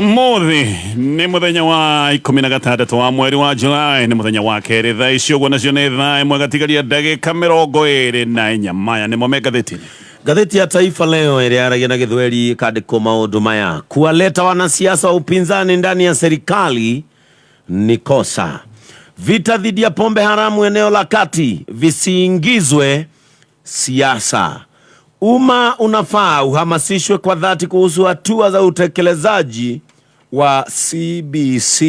Mothi ni muthenya wa 16 wa mweri wa Julai ni muthenya wa keri thaa icio gwa nacio ni thaa imwe gatigaria ndagika 24 maya ni mo gatheti. Gazeti ya Taifa Leo iliaragia na Githweri kandiko maundu maya: kuwaleta wanasiasa wa upinzani ndani ya serikali ni kosa. Vita dhidi ya pombe haramu eneo la kati visiingizwe siasa. Umma unafaa uhamasishwe kwa dhati kuhusu hatua za utekelezaji wa CBC.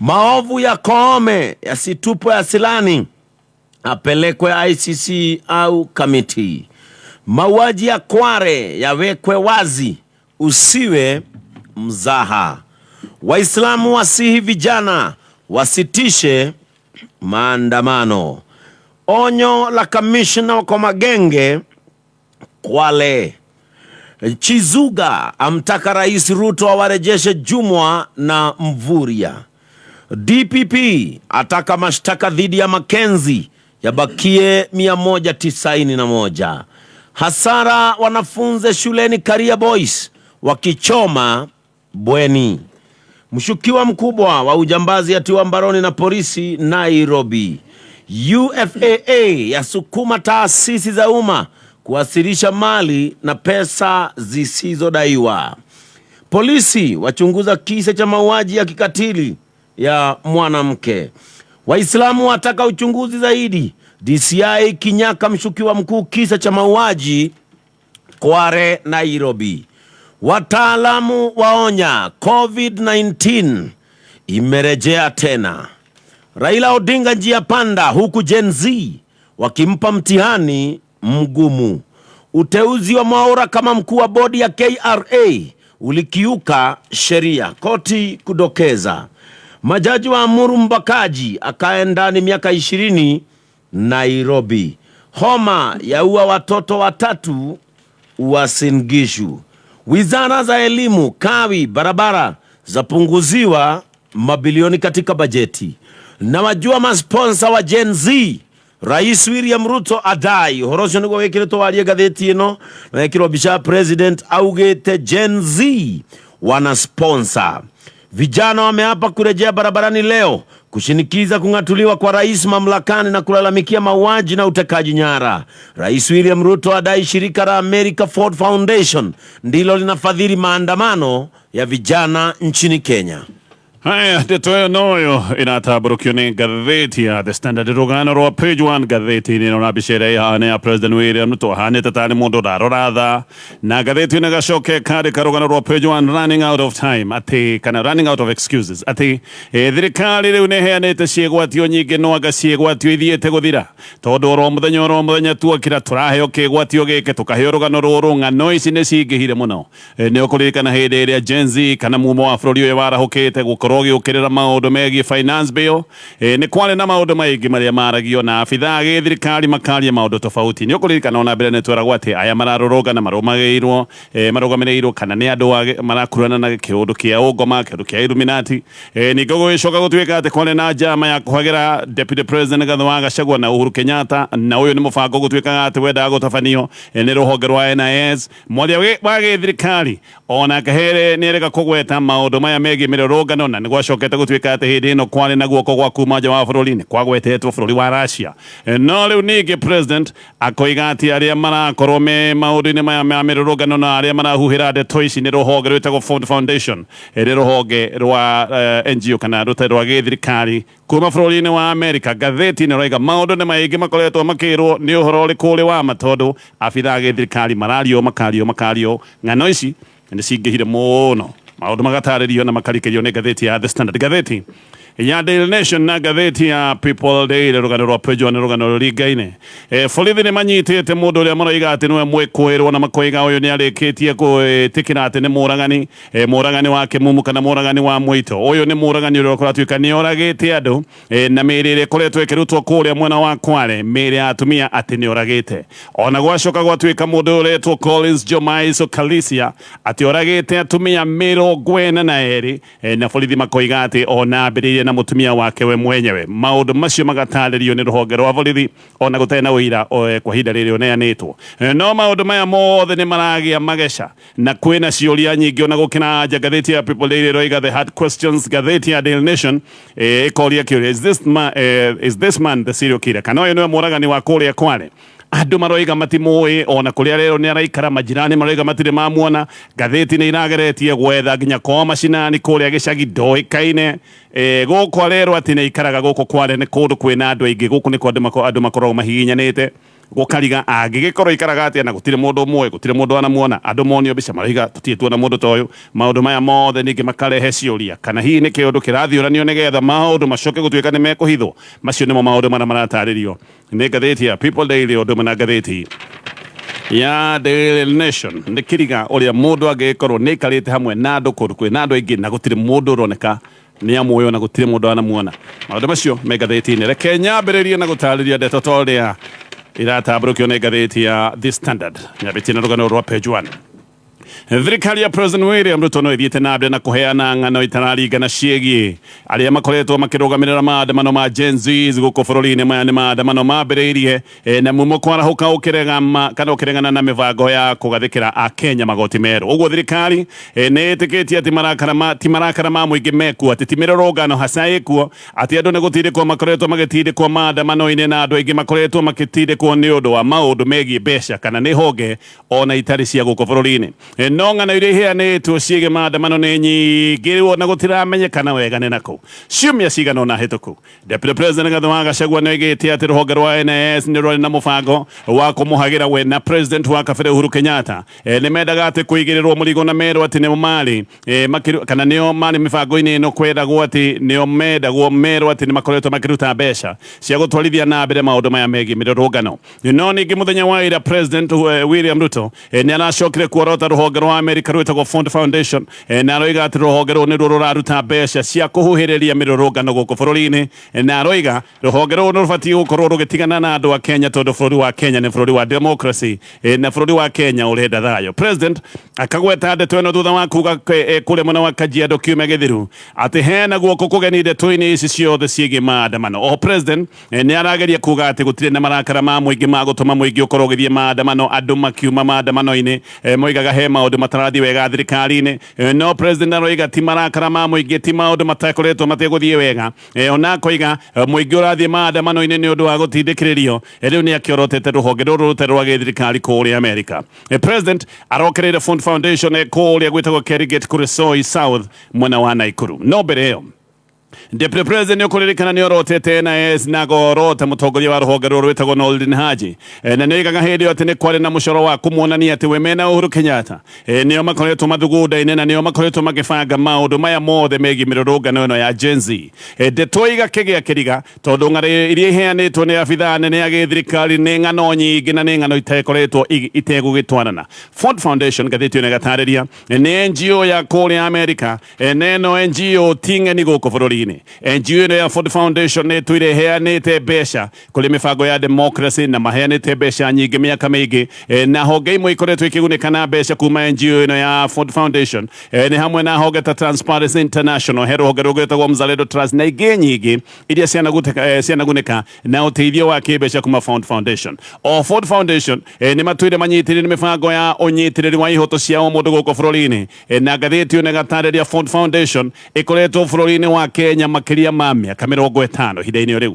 Maovu ya Koome yasitupwe asilani, apelekwe ICC au kamiti. Mauaji ya Kware yawekwe wazi, usiwe mzaha. Waislamu wasihi vijana wasitishe maandamano. Onyo la kamishna kwa magenge Kwale. Chizuga amtaka Rais Ruto awarejeshe Jumwa na Mvuria. DPP ataka mashtaka dhidi ya Makenzi yabakie 191. Hasara wanafunze shuleni Career Boys wakichoma bweni. Mshukiwa mkubwa wa ujambazi atiwa mbaroni na polisi Nairobi. UFAA yasukuma taasisi za umma kuwasilisha mali na pesa zisizodaiwa. Polisi wachunguza kisa cha mauaji ya kikatili ya mwanamke. Waislamu wataka uchunguzi zaidi. DCI kinyaka mshukiwa mkuu kisa cha mauaji Kware Nairobi. Wataalamu waonya COVID-19 imerejea tena. Raila Odinga njia panda huku Gen Z wakimpa mtihani mgumu. Uteuzi wa Mwaura kama mkuu wa bodi ya KRA ulikiuka sheria, koti kudokeza. Majaji wa amuru mbakaji akae ndani miaka 20 Nairobi. Homa yaua watoto 3 Uasin Gishu. Wizara za elimu, kawi, barabara zapunguziwa mabilioni katika bajeti. Na wajua masponsa wa Gen Z, Rais William Ruto adai horosho niguo wekirito warie gatheti ino na wekirwo bisha president augete Gen Z wana sponsor. Vijana wameapa kurejea barabarani leo kushinikiza kung'atuliwa kwa rais mamlakani na kulalamikia mauaji na utekaji nyara. Rais William Ruto adai shirika la America Ford Foundation ndilo linafadhili maandamano ya vijana nchini Kenya. Haya, detoyo noyo inataburukio ni gatheti ya The Standard rugano rwa page 1 gatheti ni nabishere ya hane ya President William Ruto hane tatani mundu daroradha na gatheti ni gashoke kari karugano rwa page 1 running out of time ati kana running out of excuses ati thirikari riu neheanite ciegwatio nyingi no agaciegwatio ithiete guthira tondu ro muthenya tuakira turaheo kigwatio gike tukaheo rugano ruru ng'ano ici ni cingihire muno ni ukurikana hindi iria Gen Z kana mumo wa bururi uyu warahukite gukorogi ukirira maundu megi finance bill ni kwale na maundu maigi maria maragio na afitha githirikari makaria maundu tofauti ni ukurikana ona mbere netweragwo ati aya mararoga na marumageirwo marugamireirwo kana ni andu marakurana na kiundu kia ungoma kiundu kia Illuminati ni gogo icoka gutwika ati kwale na jama ya kuhagira deputy president Gathwa Gachagua na Uhuru Kenyatta na uyu ni mubango gutwika ati wenda gutafanio ni ruhonge rwa NIS mwathia wa githirikari ona kahere ni reka kugweta maundu maya megi mirorogano na nigwacokete gutwika ati hindi ino kwale na guoko gwa kuma nja wa bururi-ini kwagwetetwo bururi wa Russia no riu ningi president akoiga ati aria marakorwo me maundu-ini maya ma mirorogano na aria marahuhira ndeto ici ni ruhonge rwitagwo Ford Foundation ri ruhonge rwa NGO kana rute rwa githirikari kuma bururi-ini wa America. Gatheti ni roiga maundu ni maingi makoretwo makirwo ni uhoro rikuri wa matondu afitha githirikari makario ng'ano ici ni cingihire muno maundu magataririo na makarikerio ni gatheti ya The Standard, gatheti ya Daily Nation na gatheti ya People Daily rugano rwa page 1 rugano rigaine borithi ni manyitite mundu uria maroiga ati niwe mwikwirwo na makoiga uyu ni arikitie kutikira ati ni muragani wake mumu kana muragani wa mwito uyu ni muragani uria kuratwika ni oragite andu na mirire kuretwo ikirutwo kuria mwena wa Kwale miri atumia ati ni oragite ona gwacoka gwatwika mundu uretwo Collins Jomaiso Kalisia ati oragite atumia 42 na borithi makoiga ati ona mbiririe na mutumia wake we mwenyewe. Maundu macio magatarĩrio nĩ rũhonge rwa borithi ona gũtarĩ na ũira kwa ihinda rĩrĩ ũneanĩtwo. No maũndũ maya mothe nĩ maragĩa mageca na kwĩna ciũria nyingĩ ona gũkĩra nja. Ngathĩti ya People Daily roiga the hard questions. Ngathĩti ya Daily Nation ĩkoria kĩũria, is this man the serial killer? Kana ũyũ nĩwe mũragani wa kũrĩa Kwale? Andu maroiga matimũĩ, ona kũrĩa rero nĩ araikara, majirani maroiga matirĩ mamuona. Ngathĩti nĩ irageretie gwetha nginya kwa macinani kũrĩa gĩcagi ndoĩkaine. Gũkũ arerwo atĩ nĩ aikaraga gũkũ Kwale nĩ kũndũ kwĩna andũ aingĩ, gũkũ nĩ andũ makoragwo mahihinyanĩte. Gũkariga angĩgĩkorwo ikaraga atĩa na gũtirĩ mũndũ ũmwe, gũtirĩ mũndũ anamuona, andũ monio mbica maroiga tũtirĩ tuona mũndũ ta ũyũ. Maũndũ maya mothe ningĩ makarehe ciũria, kana hihi nĩ kĩũndũ kĩrathiũranio nĩgetha maũndũ macoke gũtuĩka nĩ mekũhithwo. Macio nĩmo maũndũ marĩa maratarĩrio nĩ ngathĩti ya People Daily ũndũ ũmwe na ngathĩti ya Daily Nation. Nĩ kĩriga ũrĩa mũndũ angĩgĩkorwo nĩ aikarĩte hamwe na andũ kũndũ kwĩna andũ aingĩ na gũtirĩ mũndũ ũroneka nĩ amuoyo na gũtirĩ mũndũ anamuona. Maũndũ macio me ngathĩti-inĩ. Reke nyambĩrĩrie na gũtarĩria ndeto ta ũrĩa iratabũrũkio nĩ ngathĩti ya The Standard, nyambĩtie na rũgano rwa page 1. Thirikari ya President William Ruto no ĩthiĩte na mbere na kũheana ng'ano itararingana ciĩgiĩ arĩa makoretwo makĩrũgamĩrĩra maandamano ma Gen Z gũkũ bũrũri-inĩ. Maya nĩ maandamano mambĩrĩirie na mumo kwarahũka ũkĩregana na mĩbango ya kũgathĩkĩra Akenya magoti merũ. Ũguo thirikari nĩ ĩtĩkĩtie atĩ ti marakara ma mũingĩ mekuo, atĩ ti mĩrũrũngano hasa ĩkuo, atĩ andũ nĩ gũtindĩkwo makoretwo magĩtindĩkwo maandamano-inĩ na andũ aingĩ makoretwo magĩtindĩkwo nĩ ũndũ wa maũndũ megiĩ mbeca kana nĩ honge ona itarĩ cia gũkũ bũrũri-inĩ. No ng'ano iria iheanĩtwo ciĩgiĩ maandamano nĩ nyingĩ na gũtiramenyekana wega nĩ nakũ. Ciumia cigana ũna hĩtũku, Deputy President Rigathi wa Gachagua nĩ oigĩte atĩ rũhonge rwa NIS nĩ rwarĩ na mũbango wa kũmũhagĩra we na President wa kabere Uhuru Kenyatta. Nĩ mendaga atĩ kũigĩrĩrwo mũrigo na merwo atĩ nĩo marĩ kana nĩo marĩ mĩbango-inĩ ĩno, kwendagwo atĩ nĩo mendagwo merwo atĩ nĩ makoretwo makĩruta mbeca cia gũtwarithia na mbere maũndũ maya megiĩ mĩrũrũngano. No ningĩ mũthenya wa ira President William Ruto nĩ aracokire kuorota rũhonge rwa America rwĩtagwo Ford Foundation na aroiga atĩ rũhonge rũu nĩruo rũraruta mbeca cia kũhuhĩrĩria mĩrũrũngano gũkũ bũrũri-inĩ, na aroiga rũhonge rũu nĩ rũbatiĩ gũkorwo rũgĩtigana na andũ a Kenya tondũ bũrũri wa Kenya nĩ bũrũri wa democracy na bũrũri wa Kenya ũrenda thayũ. President akagweta ndeto ĩno thutha wa kuga kũrĩa mwena wa Kajiado kiumia gĩthiru atĩ hena guoko kũgeni ndeto-inĩ ici ciothe ciĩgiĩ maandamano. O President nĩ arageria kuga atĩ gũtirĩ na marakara ma mũingĩ ma gũtũma mũingĩ ũkorwo ũgĩthiĩ maandamano, andũ makiuma maandamano-inĩ moigaga he maũndũ matarathi wega thirikari-inĩ. No President aroiga ti marakara ma mũingĩ, ti maũndũ matakoretwo mategũthiĩ wega, ona akoiga mũingĩ ũrathiĩ maandamano-inĩ nĩ ũndũ wa gũtindĩkĩrĩrio. Rĩu nĩ akĩorotete rũhonge rũrũ rũtarĩ rwa gĩthirikari kũrĩa Amerika. President arokereire Fund Foundation kũrĩa gwĩtagwo Kerigate Kuresoi South mwena wa Naikuru. No mbere ĩyo Deputy President nĩũkũririkana nĩ orotete NIS na gorota mũtongoria wa rũhonge rũrũ rwĩtagwo Noordin Haji, na nĩoigaga hĩndĩ ĩyo atĩ nĩ kwarĩ na mũcoro wa kũmuonania atĩ we mena Uhuru Kenyatta nĩo makoretwo mathugunda-inĩ na nĩo makoretwo magĩbanga maũndũ maya mothe megiĩ mĩrũrũngano ĩno ya Gen Z. Ndeto igakĩgĩa kĩriga tondũ ng'ano iria iheanĩtwo nĩ abithaa nene ya gĩthirikari nĩ ng'ano nyingĩ na nĩ ng'ano itakoretwo itegũgĩtwarana. Ford Foundation ngathĩti ĩno ĩgatarĩria nĩ NGO ya kũrĩa Amerika, na ĩno NGO ti ng'eni gũkũ bũrũri-inĩ. NGO ĩno ya Ford Foundation nĩ twĩre heanĩte mbeca kũrĩ mĩbango ya democracy na maheanĩte mbeca nyingĩ mĩaka mĩingĩ, na honge imwe ikoretwo ikĩgunĩka na mbeca kuma NGO ĩno ya Ford Foundation nĩ hamwe na honge ta Transparency International, he rũhonge rũgwĩtagwo Mzalendo Trust na ingĩ nyingĩ iria cianagunĩka na ũteithio wa kĩmbeca kuma Ford Foundation. O Ford Foundation nĩ matwĩre manyitĩrĩire mĩbango ya ũnyitĩrĩri wa ihoto cia o mũndũ gũkũ bũrũri-inĩ, na ngathĩti ĩno ĩgatarĩria Ford Foundation ĩkoretwo bũrũri-inĩ wa Kenya makĩria ma mĩaka 50 ihinda-inĩ rĩu.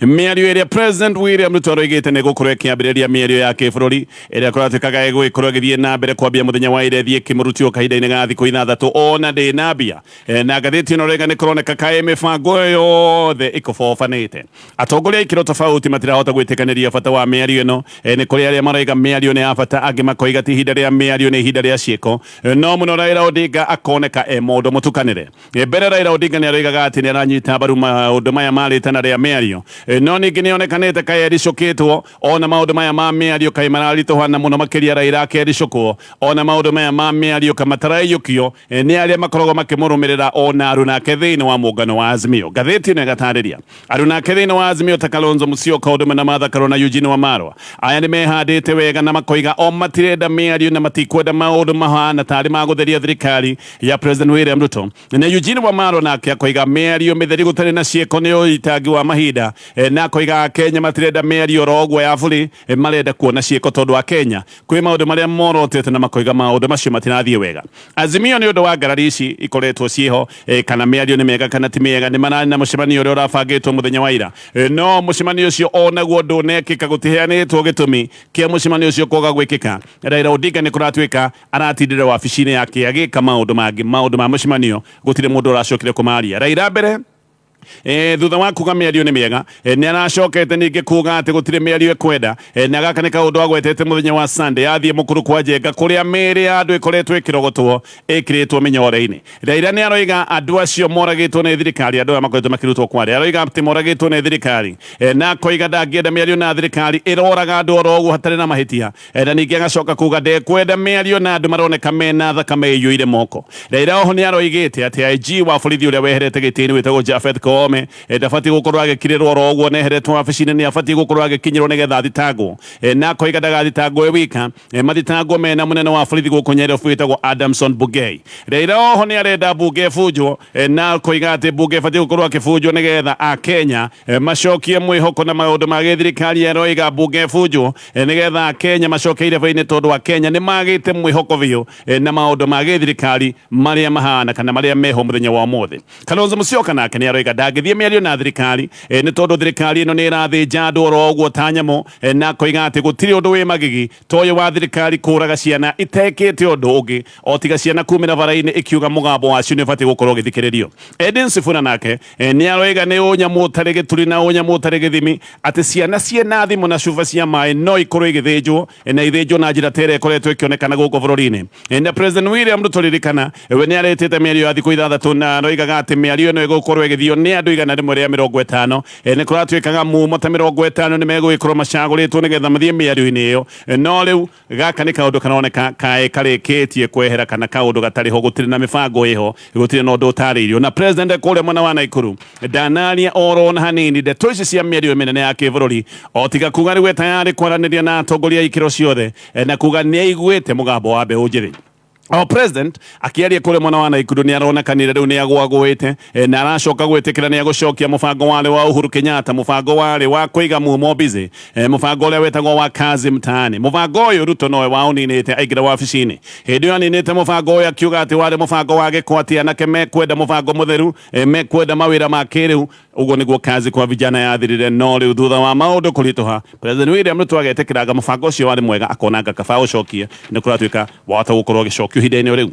Mĩario ĩrĩa President William Ruto aroigĩte nĩ gũkorwo ĩkĩambĩrĩria mĩario ya kĩbũrũri ĩrĩa kũratuĩkaga ĩgũgĩkorwo ĩgĩthiĩ na mbere kwambia mũthenya wa ira ĩthiĩ kĩmũrutio kahinda-inĩ ga thikũ 6 ona ndĩ na mbia. Na ngathĩti ĩno rĩngĩ nĩ kũroneka kaĩ mĩbango yothe ĩkũbobanĩte. Atongoria ikĩro tofauti matirahota gwĩtĩkanĩria bata wa mĩario ĩno, nĩ kũrĩ arĩa maraiga mĩario nĩ ya bata, angĩ makoiga ti ihinda rĩa mĩario nĩ ihinda rĩa ciĩko. No mũno Raila Odinga akoneka mũndũ mũtukanĩre. Mbere Raila Odinga nĩ aroigaga atĩ nĩ aranyita mbaru maũndũ maya marĩte na rĩa mĩario, mucemanio no ningi nionekanite kai ericukitwo ona maundu maya ma miario kai mararituhana muno makiria Raila akericukwo ona maundu maya ma miario kamatarayukio ni aria makoragwo makimurumirira ona arunake thiini wa muungano wa Azimio. Gatheti ino igatariria arunake thiini wa Azimio ta Kalonzo Musyoka Oduma na Martha Karua na Eugene Wamalwa aya ni mehandite wega na makoiga o matirenda miario na matikwenda maundu mahana tari magutheria thirikari ya President William Ruto na Eugene Wamalwa nake akoiga miario mitheri gutari na cieko ni uitagi wa mahinda na akoiga Kenya matirenda miario rogwa ya buri marenda kuona cieko tondu wa Kenya kwi maundu maria morotete na makoiga maundu macio matirathie wega. Azimio ni undu wa ngarari ici ikoretwo cieho kana miario ni mega kana ti mega ni manani na mucemanio uria urabangitwo muthenya wa ira no mucemanio ucio onaguo ndunekika gutiheanitwo gitumi kia mucemanio ucio koga gwikika. Raila Odinga ni kuratwika aratindire wabici-ini yake agika maundu mangi maundu ma mucemanio gutire mundu uracokire kumaria. Raila mbere thutha wa kuga miario ni miega ni aracokete ningi kuga ati gutire miario ekwenda na gaka ni kaundu agwetete muthenya wa Sunday athie mukuru kwa Njenga kuria miri ya andu ikoretwo ikirogotwo ikiritwo minyore-ini. Raila ni aroiga andu acio moragitwo ni thirikari andu aya makoretwo makirutwo kware aroiga ati moragitwo ni thirikari na koiga ndangienda miario na thirikari iroraga andu oroguo hatari na mahitia na ningi agacoka kuga ndekwenda miario na andu maroneka mena thakame iyuire moko. Raila oho ni aroigite ati IG wa borithi uria weherete gitini witagwo Japhet Koome ndabati gukorwo agikirirwo roguo neheretwo wabici-ini ni abati gukorwo agikinyirwo nigetha thitangwo na koiga ndagathitangwo wika mathitangwo mena munene wa borithi guku Nyeri witagwo Adamson Bungei. Raila oho ni arenda Bungei bunjwo na koiga ati Bungei abati gukorwo akibunjwo nigetha a Kenya macokie mwihoko na maundu ma githirikari aroiga Bungei bunjwo nigetha a Kenya macokeire baine tondu wa Kenya ni magite mwihoko biu na maundu ma githirikari maria mahana kana maria meho muthenya wa umuthi. Kalonzo Musyoka nake ni aroiga ndangithie miario na thirikari ni tondu thirikari ino ni irathinja andu oroguo ta nyamo na koiga ati gutiri undu wi magigi toyo wa thirikari kuraga ciana itekete undu ungi o tiga ciana kumira bara-ini ikiuga mugambo wacio ni bati gukorwo githikiririo. Edin Sifuna nake ni aroiga ni unyamutari gituri na unyamutari githimi ati ciana ciena thimu na cuba cia mai no ikorwo igithinjwo na ithinjwo na njira tere ikoretwo ikionekana guku bururi-ini na President William Ruto ririkana we ni aretete miario ya thiku 6 na aroigaga ati miario ino igukorwo igithio ni andu igana rimwe ria 50 ni kuratwikaga mumo ta 50 ni megwikorwo macaguritwo nigetha mathie miario-ini iyo no riu gaka ni kaundu karoneka kae karikitie kwehera kana kaundu gatari ho gutiri na mibango iho gutiri no ndu utaririo na president kuria mwana wa Naikuru ndanaria oro na hanini ndeto ici cia miario minene ya kibururi o tiga kuga riwe tayari kwaraniria na atongoria ikiro ciothe na kuga ni aiguite mugambo wa mbeũ njĩthĩ. O president akiaria kule mwana wa Naikuru ni aronekanire riu ni agwagwite na aracoka gwitikira ni agucokia mubango wale wa Uhuru Kenyatta mubango wale wa kuiga mumo busy mubango ule wetagwo wa kazi mtaani. Mubango uyu Ruto nowe wauninite aigira wabici-ini hindi yo aninite mubango uyu akiuga ati wale mubango wa gikwati anake mekwenda mubango mutheru mekwenda mawira ma kiriu uguo niguo kazi kwa vijana yathirire no riu thutha wa maundu kurituha President William Ruto agetikiraga mubango ucio wale mwega akonanga kaba ucokie ni kuratwika wata gukorwo gicokio hinde-ini riu.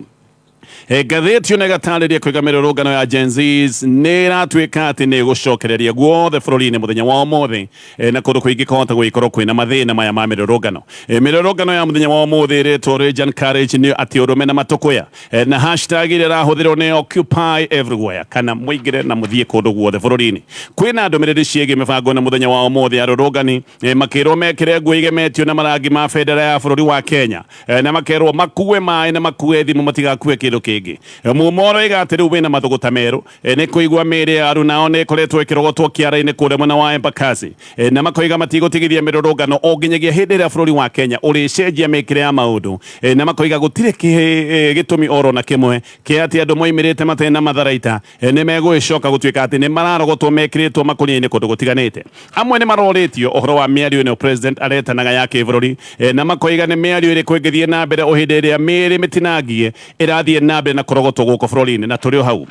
Gatheti yo negatariria kuiga mirurungano ya Gen Zs ni ratwika ati ni gucokereria guothe bururi-ini muthenya wa umuthi na kundu kuingi kohota gwikorwo kwina mathina maya ma mirurungano. Mirurungano ya muthenya wa umuthi ritwo Rage and Courage ni ati urume na matukuya na hashtag iri rahuthirwo ni Occupy Everywhere kana muigire na muthie kundu guothe bururi-ini. Kwina ndumiriri ciege mibango na muthenya wa umuthi arurungani makirwo mekire nguo igemetio na marangi ma bendera ya bururi wa Kenya na makerwo makue mai na makue thimu matigakue kindu kingi. Mumoro iga ati riu wina mathuguta meru ni kuigwa miri ya aruna ni ikoretwo ikirogotwo kiara-ini kuria mwena wa Embakasi na makoiga matigotigithia mirurungano o nginyagia hindi ria bururi wa Kenya uricenjia mikire ya maundu na makoiga gutire gitumi oro na kimwe kia ati andu moimirite matena matharaita ni megwicoka gutwika ati ni mararogotwo mekiritwo makunia-ini kundu gutiganite. Amwe ni maroritio uhoro wa miario ni president aretanaga ya kibururi na makoiga ni miario iri kwingithie na mbere o hindi ria miri mitinangie irathie na mbere na kurogotwo guku bururi-ini na turi hau.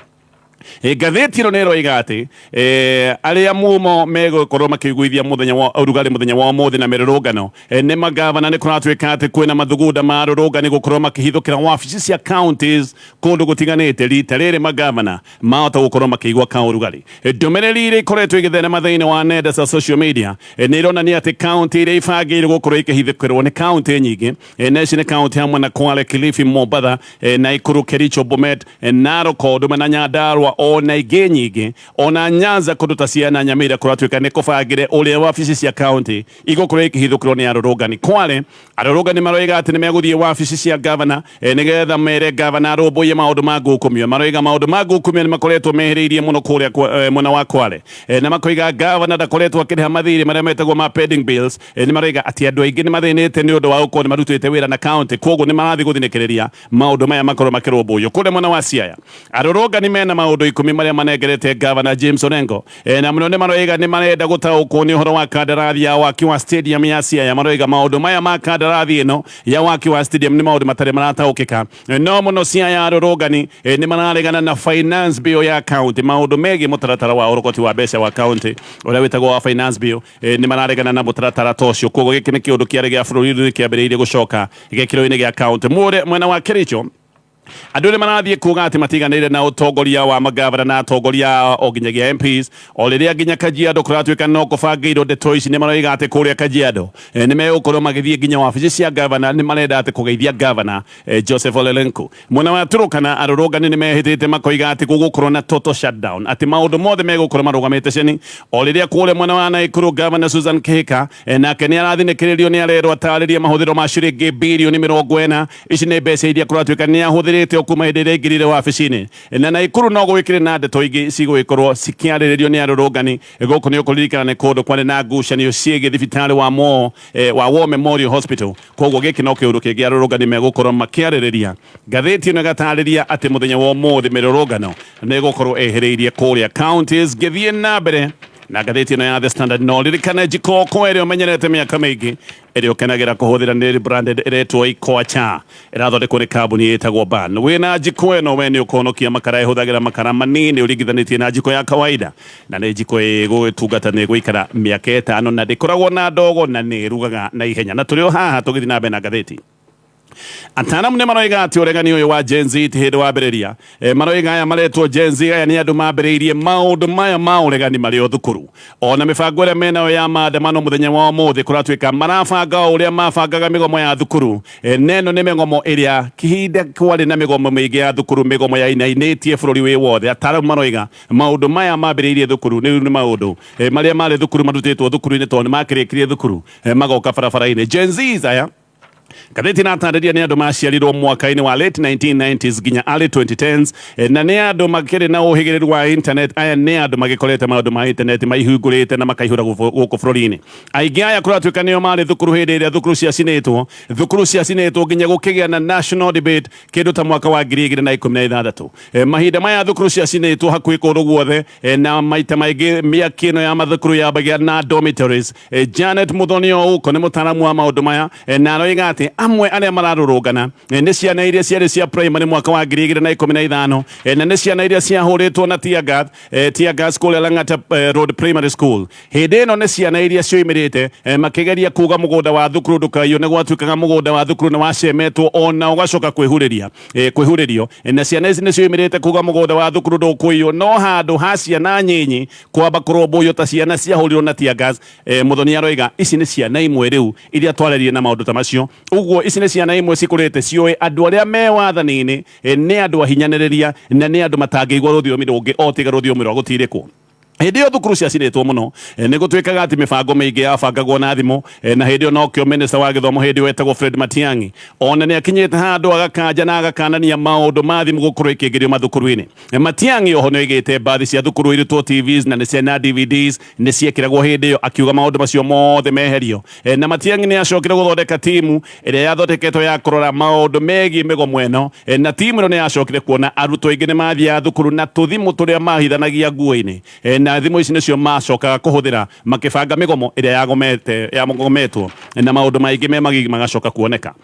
Gatheti ino niroiga ati aria mumo megukorwo makiguithia muthenya wa urugari muthenya wa umuthi na mirurungano ni magavana ni kuratwika ati kwina mathugunda ma rurungani gukorwo makihithukira wabici cia counties kundu gutiganite rita riri magavana mahota gukorwo makigwa ka urugari. Ndumiriri iri ikoretwo igitherema thiini wa nenda cia social media ni ironania ati county iria ibangire gukorwo ikihithukirwo ni county nyingi na ici ni county hamwe na Kwale, Kilifi, Mombasa, Nakuru, Kericho, Bomet, Narok, Oduma na Nyandarua, ona ingĩ nyingĩ ona Nyanza kũndũ ta ciana Nyamira kũratuĩka nĩ kũbangĩre ũrĩa wabici cia county igũkorwo ikĩhithũkĩrwo nĩ arũrũngani. Kwale arũrũngani maroiga atĩ nĩ megũthiĩ wabici cia gavana nĩgetha mere gavana arũmbũiye maũndũ ma ngukumio. Maroiga maũndũ ma ngukumio nĩ makoretwo mehĩrĩirie mũno kũrĩa mwena wa Kwale, na makoiga gavana ndakoretwo akĩrĩha mathirĩ marĩa metagwo ma pending bills. Nĩ maroiga atĩ andũ aingĩ nĩ mathĩnĩte nĩ ũndũ wa gũkorwo nĩ marutĩte wĩra na county, koguo nĩ marathiĩ gũthinĩkĩrĩria maũndũ maya makorwo makĩrũmbũiyo. Kũrĩa mwena wa Siaya arũrũngani mena maũndũ 10 marĩa manengerete gavana James Orengo, na mũno nĩ maroiga nĩ marenda gũtaũkwo nĩ ũhoro wa kandarathi ya waki wa stadium ya Siaya. Maroiga maũndũ maya ma kandarathi ĩno ya waki wa stadium nĩ maũndũ matarĩ marataũkĩka, no mũno Siaya arũrũngani nĩ mararegana na finance bill ya county, maũndũ megiĩ mũtaratara wa ũrogoti wa mbeca wa county ũrĩa wĩtagwo wa finance bill. Nĩ mararegana na mũtaratara ta ũcio, koguo gĩkĩ nĩ kĩũndũ kĩarĩ gĩa bũrũri kĩambĩrĩirie gũcoka gĩkĩro-inĩ gĩa county. Mwena wa Kericho andũ nĩ marathiĩ kuga atĩ matiganĩire na ũtongoria wa magavana na atongoria o nginyagia MPs, o rĩrĩa nginya Kajiado kũratuĩka no kũbangĩirwo ndeto ici. Nĩ maroiga atĩ kũrĩa Kajiado nĩ megũkorwo magĩthiĩ nginya wabici cia gavana, nĩ marenda atĩ kũgeithia gavana Joseph Ole Lenku. Mwena wa Turkana arũrũngani nĩ mehĩtĩte makoiga atĩ gũgũkorwo na total shutdown, atĩ maũndũ mothe megũkorwo marũgamĩte ceni. O rĩrĩa kũrĩa mwena wa Naikuru gavana Susan Kihika nake nĩ arathinĩkĩrĩrio, nĩ arerwo atarĩrie mahũthĩro ma ciringi birioni 40. Ici nĩ mbeca iria kũratuĩka nĩ ahũthĩrĩte kuma hĩndĩ ĩrĩa aingĩrire wabici-inĩ, na Naikuru no gwĩkĩrĩ na ndeto ingĩ cigũgĩkorwo cikĩarĩrĩrio nĩ arũrũngani. Gũkũ nĩ ũkũririkana nĩ kũndũ kwarĩ na ngucanio ciĩgiĩ thibitarĩ wa War Memorial Hospital, koguo gĩkĩ no kĩũndũ kĩngĩ arũrũngani megũkorwo makĩarĩrĩria. Ngathĩti ĩno ĩgatarĩria atĩ mũthenya wa ũmũthĩ mĩrũrũngano nĩ ĩgũkorwo ehĩrĩirie kũrĩa counties. Ngĩthiĩ na mbere na ngathĩti ĩno ya The Standard, no ririkane Jikoko ĩrĩa ũmenyerete mĩaka mĩingĩ ĩrĩa ũkenagĩra kũhũthĩra nĩ branded ĩretwo Ikoacha, ĩrathondekwo nĩ kambuni ĩtagwo Ban. Wĩna njiko ĩno we nĩ ũkũhonokia makara, ĩhũthagĩra makara manini ũringithanĩtie na njiko ya kawaida, na nĩ njiko ĩgũgĩtungata nĩ ĩgũikara mĩaka 5 na ndĩkoragwo na ndogo na nĩ ĩrugaga na ihenya. Na tũrĩ o haha tũgĩthiĩ na mbere na ngathĩti. Ataramu nĩ maroiga atĩ ũregani ũyũ wa Gen Z ti hĩndĩ wambĩrĩria. Maroiga aya maretwo Gen Z, aya nĩ andũ mambĩrĩirie maũndũ maya ma ũregani marĩ o thukuru. Ona mĩbango ĩrĩa menayo ya maandamano mũthenya wa ũmũthĩ kũratuĩka marabanga ũrĩa mabangaga mĩgomo ya thukuru. Neno nĩ mĩgomo ĩrĩa kĩhinda kwarĩ na mĩgomo mĩingĩ ya thukuru, mĩgomo ya inainĩtie bũrũri wĩ wothe. Ataramu maroiga maũndũ maya mambĩrĩirie thukuru nĩ maũndũ marĩa marĩ thukuru marutĩtwo thukuru-inĩ tondũ nĩ makĩrĩkirie thukuru magoka barabara-inĩ. Gen Z aya ngathĩti natarĩria nĩ andũ maciarirwo mwaka-inĩ wa late 1990s nginya early 2010s, na nĩ andũ makĩrĩ na ũhĩgĩrĩru wa internet. Aya nĩ andũ magĩkorete maũndũ ma internet maihingũrĩte na makaihũra gũkũ bũrũri-inĩ. Aingĩ aya kũratuĩka nĩo marĩ thukuru hĩndĩ ĩrĩa thukuru ciacinĩtwo nginya gũkĩgĩa na national debate kĩndũ ta mwaka wa 2016. Mahinda maya thukuru ciacinĩtwo hakuhĩ kũndũ guothe, na maita maingĩ mĩaki ĩno ya mathukuru yambagia na dormitories. Janet Muthoni ũko nĩ mũtaramu wa maũndũ maya, na aroiga atĩ amwe arĩa mararũrũngana nĩ ciana iria ciarĩ cia primary mwaka wa 2015, na nĩ ciana iria ciahũrĩtwo na tear gas kũrĩa Lang'ata Road Primary School. Hĩndĩ ĩno nĩ ciana iria cioimĩrĩte makĩgeria kuga mũgũnda wa thukuru ndũkaiywo, nĩ gwatuĩkaga mũgũnda wa thukuru nĩ wacemetwo ona ũgacoka kwĩhurĩrio, na ciana ici nĩ cioimĩrĩte kuga mũgũnda wa thukuru ndũkũiywo, no handũ ha ciana nyinyi kwamba kũrũmbũiyo ta ciana ciahũrirwo na tear gas. Muthoni aroiga ici nĩ ciana imwe rĩu iria twarĩrie na maũndũ ta macio. Uguo ici nĩ ciana imwe cikũrĩte ciũĩ andũ arĩa me wathani-inĩ nĩ andũ ahinyanĩrĩria na nĩ andũ matangĩigua rũthiomi rũngĩ o tiga rũthiomi rwa gũtirĩkwo. Hĩndĩ ĩyo thukuru ciacinĩtwo mũno nĩ gũtuĩkaga atĩ mĩbango mĩingĩ yabangagwo na thimũ, na hĩndĩ ĩyo nokĩo minista wa gĩthomo hĩndĩ ĩyo etagwo Fred Matiang'i ona nĩ akinyĩte handũ agakanja na agakanania maũndũ ma thimũ gũkorwo ikĩingĩrio mathukuru-inĩ. Matiang'i oho nĩ oigĩte mbathi cia thukuru irutwo TVs na nĩ ciana DVDs nĩ ciekĩragwo hĩndĩ ĩyo, akiuga maũndũ macio mothe meherio. Na Matiang'i nĩ acokire gũthondeka timu ĩrĩa yathondeketwo ya kũrora maũndũ megiĩ mĩgomo ĩno, na timu ĩno nĩ yacokire kuona arutwo aingĩ nĩ mathiaga thukuru na tũthimũ tũrĩa mahithanagia nguo-inĩ, na thimũ ici nĩcio macokaga kũhũthĩra makĩbanga mĩgomo ĩrĩa yagometwo, na maũndũ maingĩ me magigi magacoka kuoneka.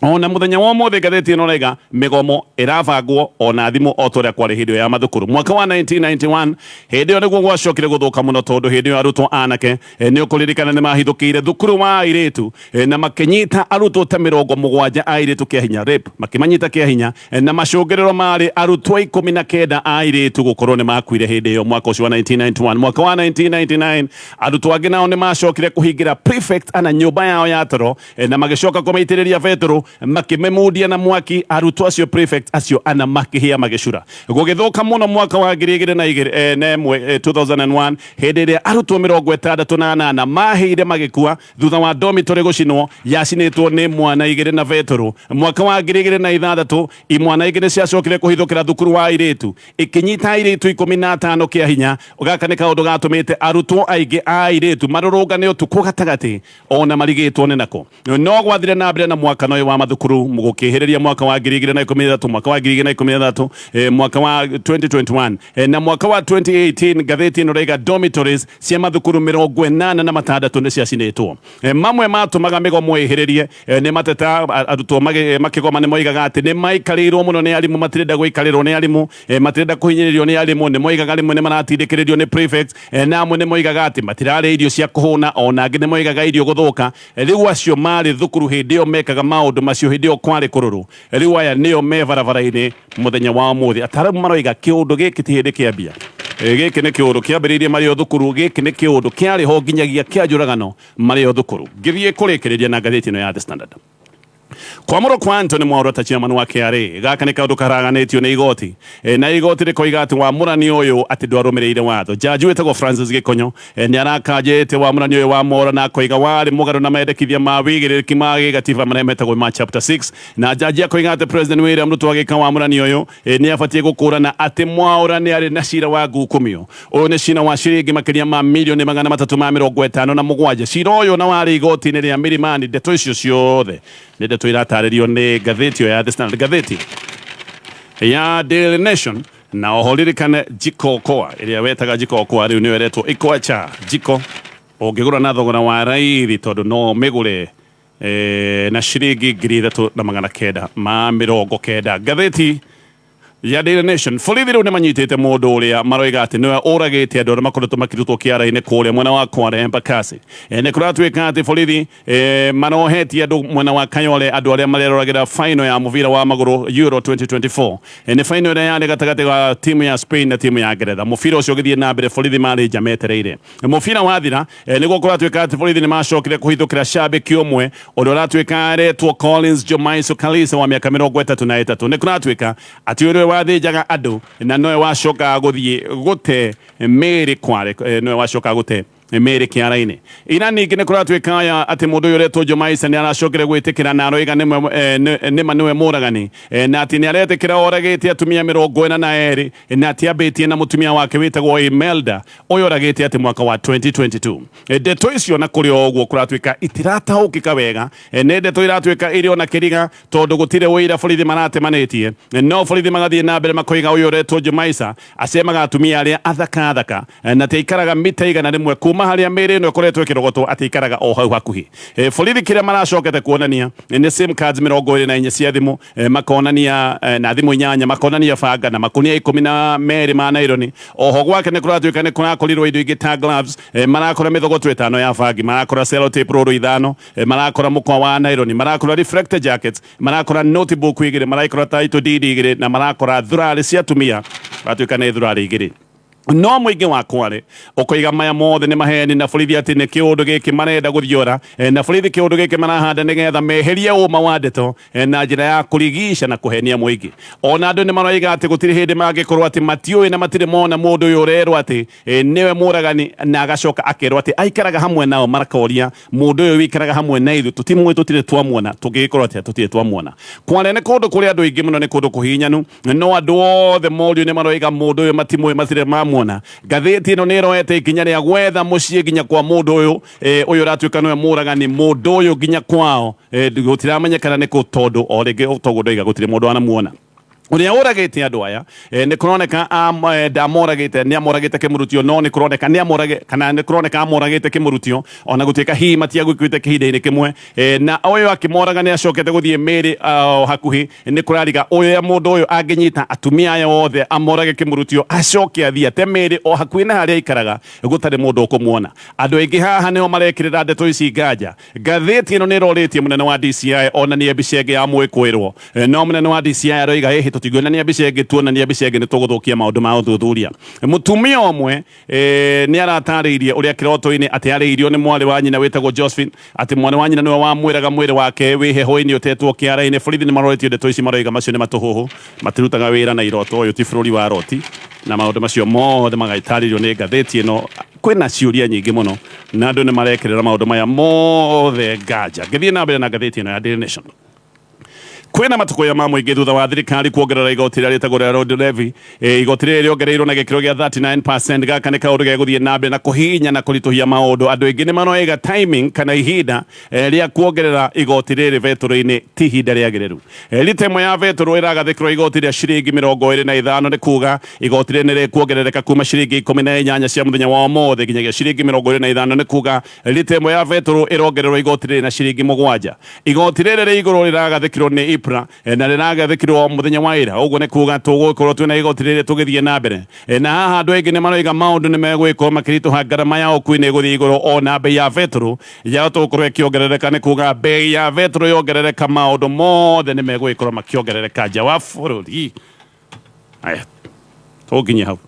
Ona mũthenya wa ũmũthĩ ngathĩti ĩno raiga mĩgomo ĩrabangwo ona thimũ o torĩa kwarĩ hĩndĩ ĩyo ya mathukuru. Mwaka wa 1991 hĩndĩ ĩyo nĩguo gwacokire gũthũka mũno tondũ hĩndĩ ĩyo arutwo anake nĩ ũkũririkana nĩ mahithũkĩire thukuru wa airĩtu na makĩnyita arutwo ta 70 airĩtu kĩa hinya, rape, makĩmanyita kĩa hinya, na macũngĩrĩro marĩ arutwo 19 airĩtu gũkorwo nĩ makuire hĩndĩ ĩyo mwaka ũcio wa 1991. Mwaka wa 1999 arutwo angĩ nao nĩ macokire kũhingĩra prefect ana nyũmba yao ya toro na magĩcoka kũmaitĩrĩria betũrũ makimemudia na mwaki arutwo acio prefect acio ana makihia magicura gugithuka muno mwaka wa 2001 hindi iria arutwo 68 maheire magikua thutha wa dormitory gucinwo yacinitwo ni mwana 2 na vetoro mwaka wa 2006 imwana 2 ciacokire kuhithukira thukuru wa iritu ikinyita iritu 15 kia hinya ugaka ni kaundu gatumite arutwo aingi a iritu marurungane utuku gatagati ona marigitwo ni nako no gwathire na mbere na mwaka noyo wa mathukuru mugukihiriria mwaka wa 2013 mwaka wa 2013 mwaka wa 2021 na mwaka wa 2018 gatheti ino raiga dormitories cia mathukuru 86 ni ciacinitwo mamwe matumaga migomo ihiririe ni mateta arutwo makigoma ni moigaga ati ni maikarirwo muno ni arimu matirenda guikarirwo ni arimu matirenda kuhinyiririo ni arimu ni moigaga arimu ni maratindikiririo ni prefects na amwe ni moigaga ati matirare irio cia kuhuna ona angi ni moigaga irio guthuka riu acio mari thukuru hindi yo mekaga maundu macio hindi yo kwari kururu riu aya nio me barabara-ini muthenya wa umuthi ataramu maroiga kiundu giki ti hindi kiambia giki ni kiundu kiambiririe mari o thukuru giki ni kiundu kiari ho nginyagia kia njuragano mari o thukuru ngithie kurikiriria na ngatheti ino ya The Standard kwamuro kwa Anthony Mwaura chairman wa KRA gaka ni kaundu karaganitio ni igoti na igoti rikoiga ati wamurani uyu ati ndwarumireire watho jaji wetagwo Francis Gikonyo ni arakajete wamurani uyu wa Mwaura na koiga wari mugaru na mendekithia ma wigiriki ma gigatiba maria metagwo ma chapter 6 na jaji akoiga ati President William Ruto agika wamurani uyu ni abatie gukurana ati Mwaura ni ari na cira wa ngukumio uyu ni cira wa ciringi makiria ma milioni 357 cira uyu na wari igoti ni ria Milimani ndeto icio ciothe ni ndeto iratarerio ni gatheti ya The Standard gatheti ya Daily Nation na ohoririkane Jiko Okoa iria wetaga Jiko Okoa riu ni weretwo Ikoacha Jiko ungigura na thogora wa raithi tondu no migure na ciringi 3,990 gatheti ya Daily Nation borithi riu ni manyitite mundu uria maroiga ati niwe uragite andu aria makoretwo makirutwo kiara-ini kuria mwena wa Kware Embakasi ni kuratuika ati borithi marohetie andu mwena wa Kayole andu aria mareroragira final ya muvira wa maguru Euro 2024 ni final iria yari gatagati ga timu ya Spain na timu ya Ngeretha muvira ucio githie na mbere borithi mari nja metereire muvira wathira niguo kuratuika ati borithi ni macokire kuhithukira shabiki umwe uria uratuika aretwo Collins Jomaiso Kalisa wa miaka 33 ni kuratuika ati uriwe wathijaga andu na noe wacoka guthie gute meri Kware noe wacoka gute meri kiara-ini ina ningi ni kuratuika aya ati mundu uyu uretwo Jomaisa ni aracokire gwitikira na aroiga nima niwe muragani na ati ni aretikira oragite atumia 42 na ati ambitie na mutumia wake witagwo Imelda uyu oragite ati mwaka wa 2022 ndeto icio na kuri oguo kuratuika itiratahukika wega ni ndeto iratuika irio na kiriga tondu gutire wira borithi maratemanitie no borithi magathie na mbere makoiga uyu uretwo Jomaisa acemaga atumia aria athaka na teikaraga mita igana rimwe kuma haria meri no koretwo ikirogotwo ati ikaraga o hau hakuhi borithi kiria maracokete kuonania ni sim cards 24 cia thimu makonania na thimu 8 makonania banga na makunia 12 ma naironi oho gwake ni kuratuika ni kurakorirwo indo ingi ta gloves marakora mithogoto 5 ya bangi marakora cellotape roro 5 marakora mukwa wa naironi marakora reflector jackets marakora notebook igire marakora title deed igire na marakora thurari cia tumia atuika ni thurari igire no muingi wa Kware ukoiga maya mothe ni maheni na borithi ati ni kiundu giki marenda guthiora na borithi kiundu giki marahanda nigetha meherie uma wa ndeto na njira ya kurigisha na kuhenia muingi ona andu ni maroiga ati gutiri hindi mangikorwo ati matiui na matire mona mundu uyu urerwo ati niwe muragani na agacoka akerwo ati aikaraga hamwe nao marakoria mundu uyu wikaraga hamwe na ithu tutimwe tutire twamwona tungikorwo ati tutire twamwona Kware ni kundu kuri andu ingi muno ni kundu kuhinyanu no andu othe morio ni maroiga mundu uyu matimwe matire mamwona gatheti ino ni roete ikinya ria gwetha mucii nginya kwa mundu uyu uyu ratuika niwe muragani mundu uyu nginya kwao gutiramenyekana ni ku tondu o ringi toguo ndoiga gutire mundu anamuona uria uragite andu aya ni kuroneka ndamoragite ni amoragite kimurutio no ni kuroneka ni amorage kana ni kuroneka amoragite kimurutio ona gutuika hi matia gwikuite kihinda-ini kimwe na uyu akimoraga ni acokete guthie meri hakuhi ni kurariga uyu mundu uyu anginyita atumia aya othe amorage kimurutio acoke athia te meri o hakuhi na haria ikaraga gutari mundu ukumuona andu aingi haha nio marekirira ndeto ici nganja gatheti ino ni roritie munene wa DCI ona ni ebicenge ya mwikwirwo no munene wa DCI aroiga tutigwonania mbica ingĩ tuonania mbica ingĩ nĩ tũgũthũkia maũndũ ma ũthuthuria. Mũtumia ũmwe nĩ aratarĩirie ũrĩa kĩroto-inĩ atĩ arĩirio nĩ mwarĩ wa nyina wĩtagwo Josephine, atĩ mwarĩ wa nyina nĩwe wamwĩraga mwĩrĩ wake wĩ heho-inĩ ũtetwo kĩara-inĩ. Borithi nĩ maroretio ndeto ici maroiga macio nĩ matũhũhũ, matirutaga wĩra na iroto, ũyũ ti bũrũri wa roti, na maũndũ macio mothe magaitarĩrio nĩ ngathĩti ĩno. Kwĩna ciũria nyingĩ mũno na andũ nĩ marekerera maũndũ maya mothe nganja. Ngĩthiĩ na mbere na ngathĩti ĩno ya Daily Nation. Kwĩna matũkũya ma mũingĩ thutha wa thirikari kuongerera igoti rĩrĩa rĩtagwo rĩa road levy. Igoti rĩrĩ rĩongereirwo na gĩkĩro gĩa 39%. Gaka nĩ kaũndũ gegũthiĩ na mbere na kũhihinya na kũritũhia maũndũ. Andũ aingĩ nĩ maroiga timing kana ihinda rĩa kuongerera igoti rĩrĩ betũrũ-inĩ ti ihinda rĩagĩrĩru. Lita ĩmwe ya betũrũ ĩragathĩkĩrwo igoti rĩa ciringi 25 nĩ kuga igoti rĩrĩ nĩ rĩkuongerereka kuma ciringi 18 cia mũthenya wa ũmũthĩ nginyagia ciringi 25 nĩ kuga lita ĩmwe ya betũrũ ĩrongererwo igoti rĩrĩ na ciringi 7. Igoti rĩrĩ rĩ igũrũ rĩragathĩkĩrwo nĩ na rĩragathĩkĩrwo mũthenya wa ira. Ũguo nĩ kuga tũgũkorwo twĩna igoti rĩrĩ tũgĩthiĩ na mbere. Na haha andũ aingĩ nĩ maroiga maũndũ nĩ megwĩkwo makĩritũha, ngarama ya ũkui nĩ ĩgũthiĩ igũrũ, ona bei ya betũrũ yagũkorwo ĩkĩongerereka. Nĩ kuga bei ya betũrũ yongerereka, maũndũ mothe nĩ megwĩkorwo makĩongerereka nja wa bũrũri. Aya, tũnginya hau.